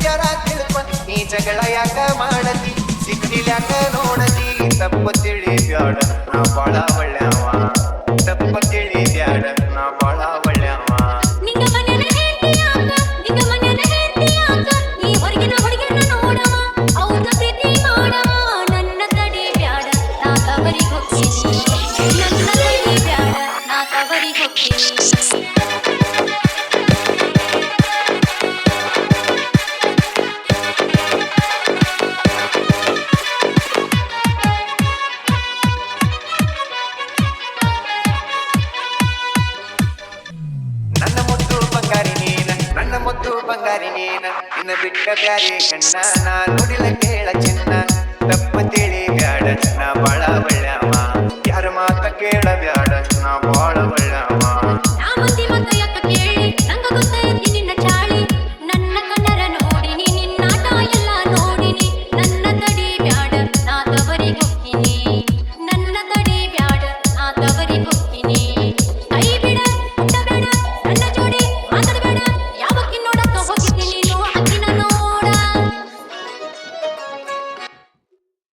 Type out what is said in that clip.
ಜರ ತಿಳ್ಕೊಂಡ್ ನೀ ಜಗಳ ಯಾಕ ಮಾಡತಿ ಸಿಕ್ಕಿಲ್ಯಾಕ ನೋಡತಿ ತಪ್ಪ ತಿಳಿ ಬ್ಯಾಡ ನಾ ಬಾಳ ಒಳ್ಳೆವ ತಪ್ಪ ತಿಳಿ ಬ್ಯಾಡ ನಾ ಬಾಳ ಒಳ್ಳೆವ ಮುದ್ದು ಬಂಗಾರಿ ನೀನ ನಿನ್ನ ಬಿಟ್ಟ ಬ್ಯಾರೆ ಹೆಣ್ಣ ನಾ ನೋಡಿಲ್ಲ ಕೇಳ ಚಿನ್ನ ತಪ್ಪ ತಿಳಿ ಬ್ಯಾಡ ನಾ ಬಾಳ ಒಳ್ಳೆವ ಯಾರ ಮಾತ ಕೇಳ ಬ್ಯಾಡ ನಾ ಬಾಳ ಒಳ್ಳೆ